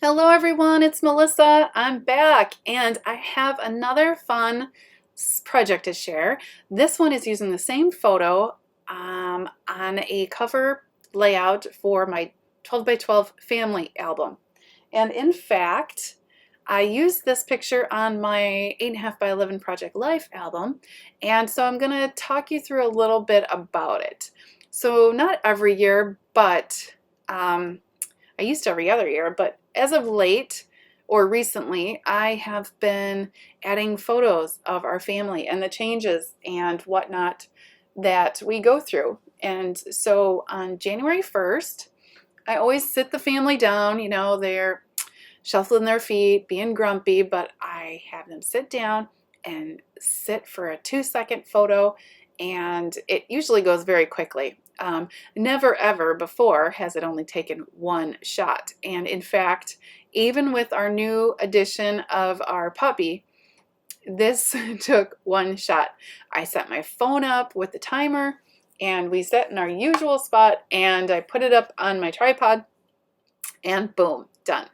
Hello everyone, it's Melissa. I'm back and I have another fun project to share. This one is using the same photo on a cover layout for my 12 by 12 family album. And in fact, I used this picture on my 8.5 by 11 Project Life album, and so I'm going to talk you through a little bit about it. So not every year, but I used to every other year, but as of late or recently, I have been adding photos of our family and the changes and whatnot that we go through. And so on January 1st, I always sit the family down, they're shuffling their feet, being grumpy, but I have them sit down and sit for a 2-second photo, and it usually goes very quickly. Never ever before has it only taken one shot. And in fact, even with our new addition of our puppy, this took one shot. I set my phone up with the timer and we sat in our usual spot and I put it up on my tripod and boom, done.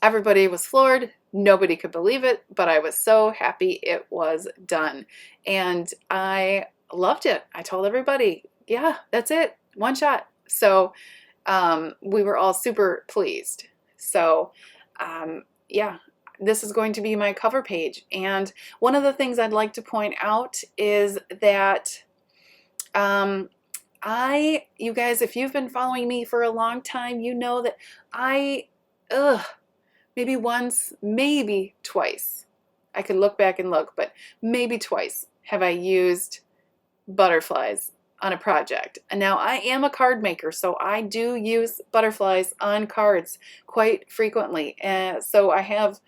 Everybody was floored. Nobody could believe it, but I was so happy it was done. And I loved it. I told everybody, yeah, that's it, one shot. So we were all super pleased. So yeah, this is going to be my cover page. And one of the things I'd like to point out is that you guys, if you've been following me for a long time, you know that maybe once, maybe twice. I could look back and look, but maybe twice have I used butterflies on a project. And now I am a card maker, so I do use butterflies on cards quite frequently. And so I have,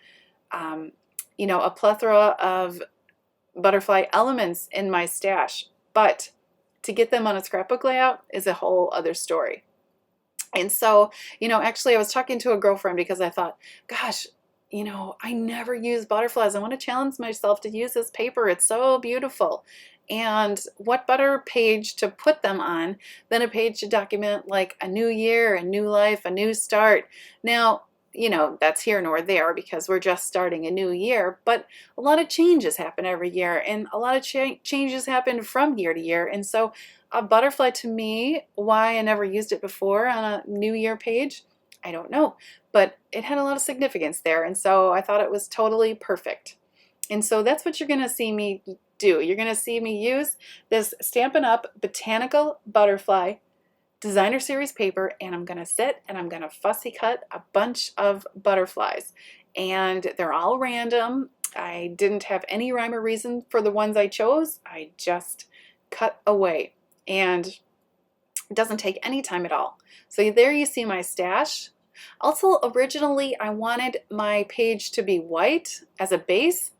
a plethora of butterfly elements in my stash, but to get them on a scrapbook layout is a whole other story. And so, actually I was talking to a girlfriend because I thought, gosh, I never use butterflies. I want to challenge myself to use this paper. It's so beautiful. And what better page to put them on than a page to document like a new year, a new life, a new start. Now, that's here nor there because we're just starting a new year, but a lot of changes happen every year and a lot of changes happen from year to year. And so a butterfly to me, why I never used it before on a new year page, I don't know, but it had a lot of significance there. And so I thought it was totally perfect. And so that's what you're going to see me do. You're going to see me use this Stampin' Up! Botanical Butterfly designer series paper, and I'm going to sit and I'm going to fussy cut a bunch of butterflies. And they're all random. I didn't have any rhyme or reason for the ones I chose. I just cut away. And it doesn't take any time at all. So there you see my stash. Also, originally I wanted my page to be white as a base,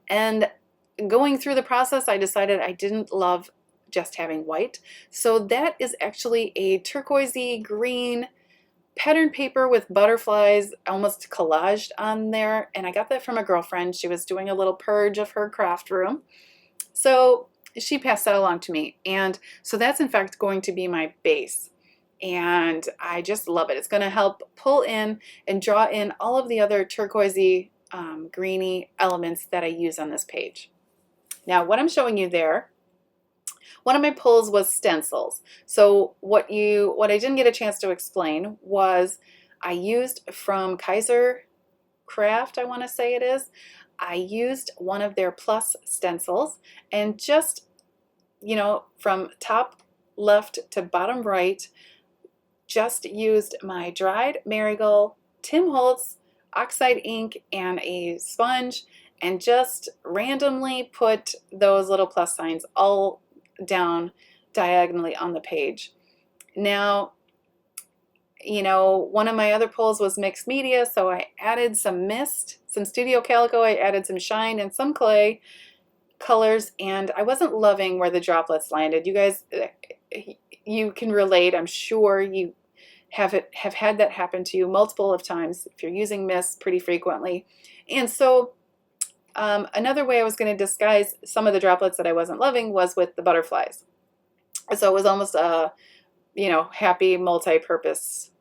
and going through the process I decided I didn't love just having white. So that is actually a turquoisey green pattern paper with butterflies almost collaged on there, and I got that from a girlfriend. She was doing a little purge of her craft room. So she passed that along to me, and so that's in fact going to be my base, and I just love it. It's going to help pull in and draw in all of the other turquoisey greeny elements that I use on this page. Now what I'm showing you there, one of my pulls was stencils. So what I didn't get a chance to explain was I used from Kaiser Craft, I want to say it is, I used one of their plus stencils and just, from top left to bottom right, just used my dried marigold, Tim Holtz oxide ink and a sponge and just randomly put those little plus signs all down diagonally on the page. Now, one of my other pulls was mixed media, so I added some mist, some Studio Calico, I added some shine and some clay colors, and I wasn't loving where the droplets landed. You guys, you can relate. I'm sure you have had that happen to you multiple of times if you're using mist pretty frequently. And so another way I was going to disguise some of the droplets that I wasn't loving was with the butterflies. So it was almost a, happy multi-purpose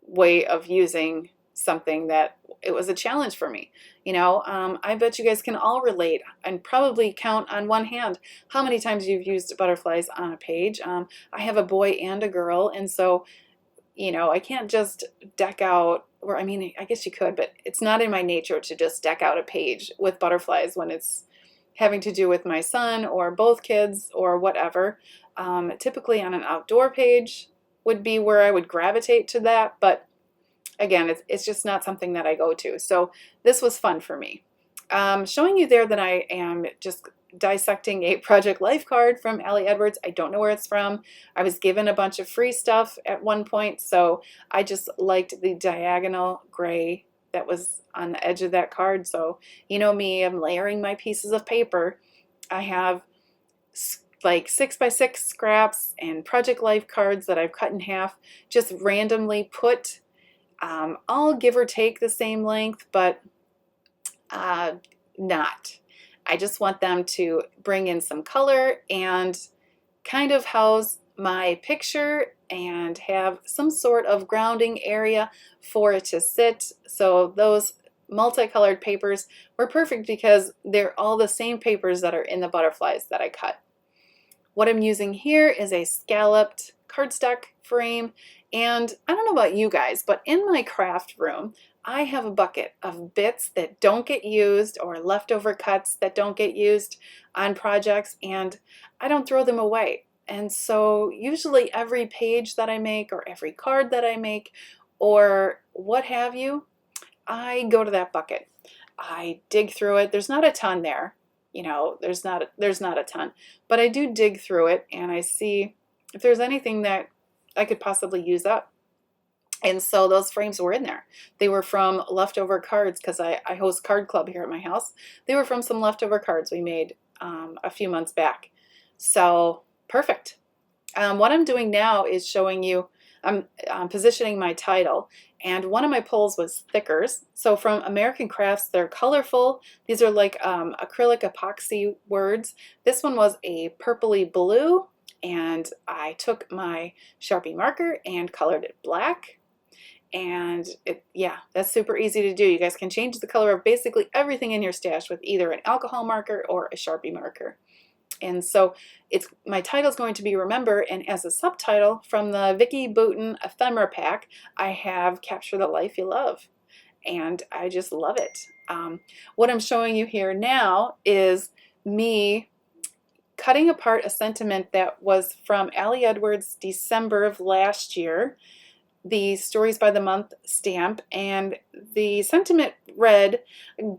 way of using something that it was a challenge for me. I bet you guys can all relate and probably count on one hand how many times you've used butterflies on a page. I have a boy and a girl, and so I can't just deck out, or I mean, I guess you could, but it's not in my nature to just deck out a page with butterflies when it's having to do with my son or both kids or whatever. Typically on an outdoor page would be where I would gravitate to that, but again, it's just not something that I go to. So this was fun for me. Showing you there that I am just dissecting a Project Life card from Allie Edwards. I don't know where it's from. I was given a bunch of free stuff at one point, so I just liked the diagonal gray that was on the edge of that card. So you know me, I'm layering my pieces of paper. I have like 6x6 scraps and Project Life cards that I've cut in half, just randomly put, all give or take the same length, but not. I just want them to bring in some color and kind of house my picture and have some sort of grounding area for it to sit. So those multicolored papers were perfect because they're all the same papers that are in the butterflies that I cut. What I'm using here is a scalloped cardstock frame, and I don't know about you guys, but in my craft room, I have a bucket of bits that don't get used or leftover cuts that don't get used on projects, and I don't throw them away. And so usually every page that I make or every card that I make or what have you, I go to that bucket. I dig through it. There's not a ton there. There's not a ton, but I do dig through it and I see if there's anything that I could possibly use up. And so those frames were in there. They were from leftover cards because I host card club here at my house. They were from some leftover cards we made a few months back. So perfect. What I'm doing now is showing you, I'm positioning my title, and one of my pulls was thickers. So from American Crafts, they're colorful. These are like acrylic epoxy words. This one was a purpley blue, and I took my Sharpie marker and colored it black. And yeah, that's super easy to do. You guys can change the color of basically everything in your stash with either an alcohol marker or a Sharpie marker. And so my title is going to be Remember, and as a subtitle from the Vicki Boutin ephemera pack, I have Capture the Life You Love, and I just love it. What I'm showing you here now is me cutting apart a sentiment that was from Allie Edwards' December of last year, the Stories by the Month stamp, and the sentiment read,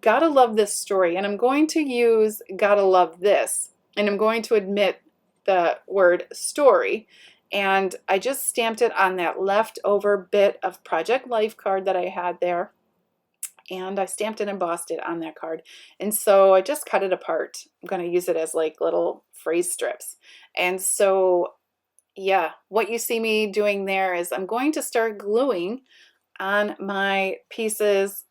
"Gotta love this story," and I'm going to use "gotta love this," and I'm going to omit the word story, and I just stamped it on that leftover bit of Project Life card that I had there, and I stamped and embossed it on that card. And so I just cut it apart. I'm going to use it as like little phrase strips. And so yeah, what you see me doing there is I'm going to start gluing on my pieces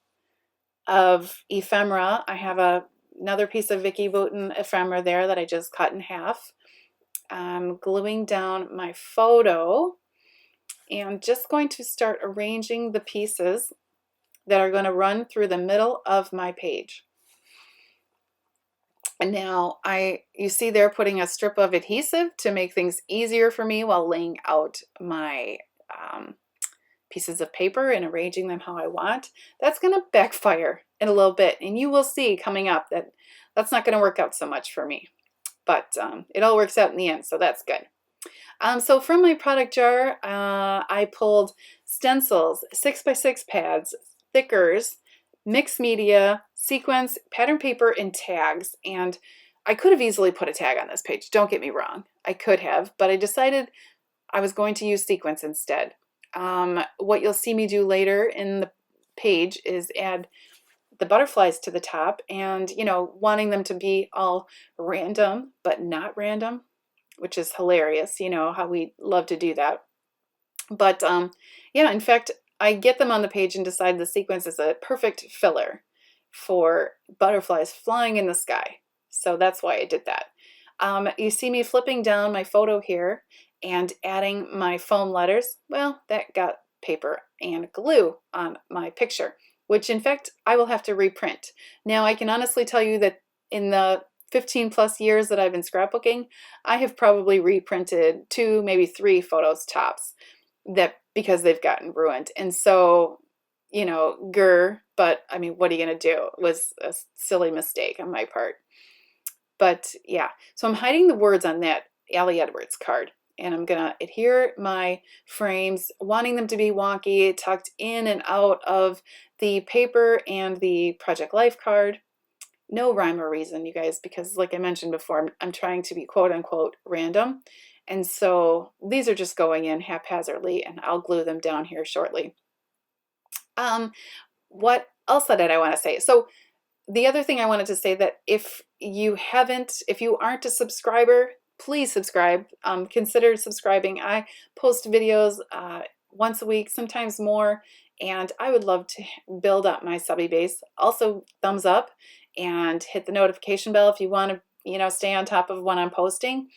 of ephemera. I have another piece of Vicki Boutin ephemera there that I just cut in half. I'm gluing down my photo and just going to start arranging the pieces that are going to run through the middle of my page. And now you see they're putting a strip of adhesive to make things easier for me while laying out my pieces of paper and arranging them how I want. That's going to backfire in a little bit, and you will see coming up that that's not going to work out so much for me. But it all works out in the end, so that's good. So from my product jar, I pulled stencils, 6x6 pads, thickers, mixed media, sequins, pattern paper, and tags. And I could have easily put a tag on this page. Don't get me wrong. I could have, but I decided I was going to use sequins instead. What you'll see me do later in the page is add the butterflies to the top and, wanting them to be all random, but not random, which is hilarious. You know how we love to do that. But yeah, in fact, I get them on the page and decide the sequence is a perfect filler for butterflies flying in the sky. So that's why I did that. You see me flipping down my photo here and adding my foam letters. Well, that got paper and glue on my picture, which in fact I will have to reprint. Now I can honestly tell you that in the 15 plus years that I've been scrapbooking, I have probably reprinted 2, maybe 3 photos tops, that because they've gotten ruined. And so, you know, but I mean, what are you going to do? It was a silly mistake on my part. But yeah, so I'm hiding the words on that Allie Edwards card, and I'm going to adhere my frames, wanting them to be wonky, tucked in and out of the paper and the Project Life card. No rhyme or reason, you guys, because like I mentioned before, I'm trying to be quote unquote random. And so these are just going in haphazardly, and I'll glue them down here shortly. What else did I want to say? So the other thing I wanted to say, that if you aren't a subscriber, please subscribe. Consider subscribing. I post videos once a week, sometimes more, and I would love to build up my subby base. Also, thumbs up and hit the notification bell if you want to, you know, stay on top of when I'm posting.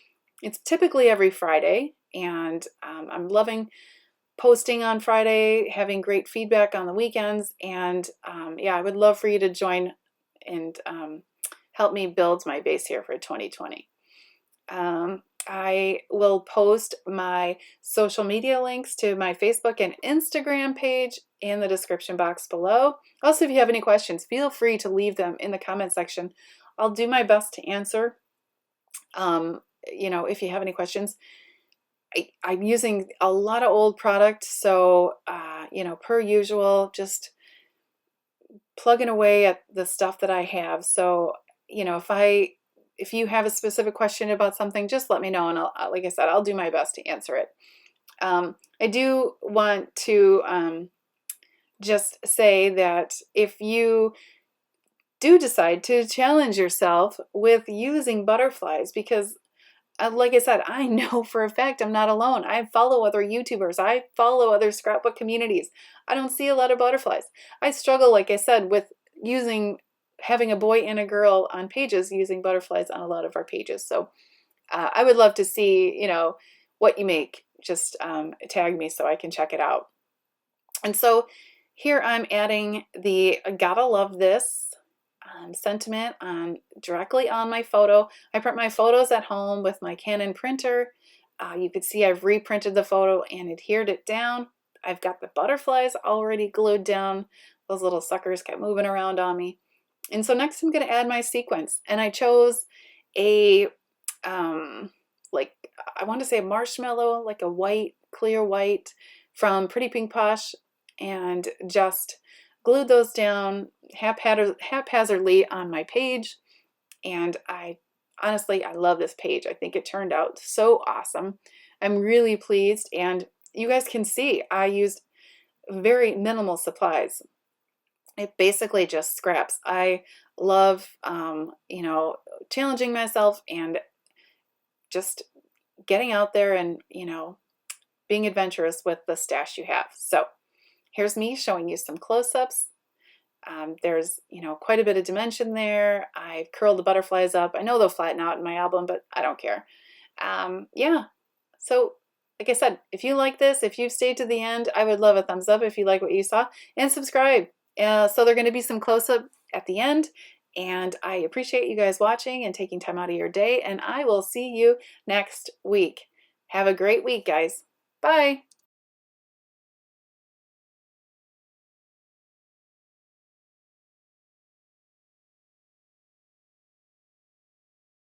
It's typically every Friday, and I'm loving posting on Friday, having great feedback on the weekends, and yeah, I would love for you to join and help me build my base here for 2020. I will post my social media links to my Facebook and Instagram page in the description box below. Also, if you have any questions, feel free to leave them in the comment section. I'll do my best to answer. You know, if you have any questions. I'm using a lot of old product, so you know, per usual, just plugging away at the stuff that I have. So, you know, if you have a specific question about something, just let me know, and like I said, I'll do my best to answer it. I do want to just say that if you do decide to challenge yourself with using butterflies, because like I said, I know for a fact I'm not alone. I follow other YouTubers. I follow other scrapbook communities. I don't see a lot of butterflies. I struggle, like I said, with having a boy and a girl on pages, using butterflies on a lot of our pages. So I would love to see, you know, what you make. Just tag me so I can check it out. And so here I'm adding the Gotta Love This sentiment directly on my photo. I print my photos at home with my Canon printer. You can see I've reprinted the photo and adhered it down. I've got the butterflies already glued down. Those little suckers kept moving around on me. And so next I'm going to add my sequence, and I chose a like, I want to say a marshmallow, like a white, clear white from Pretty Pink Posh, and just glued those down haphazardly on my page. And honestly, I love this page. I think it turned out so awesome. I'm really pleased, and you guys can see I used very minimal supplies. It basically just scraps. I love, you know, challenging myself and just getting out there and, you know, being adventurous with the stash you have. So here's me showing you some close-ups. There's, you know, quite a bit of dimension there. I've curled the butterflies up. I know they'll flatten out in my album, but I don't care. Yeah. So like I said, if you like this, if you've stayed to the end, I would love a thumbs up if you like what you saw, and subscribe. So there are going to be some close-up at the end, and I appreciate you guys watching and taking time out of your day, and I will see you next week. Have a great week, guys. Bye.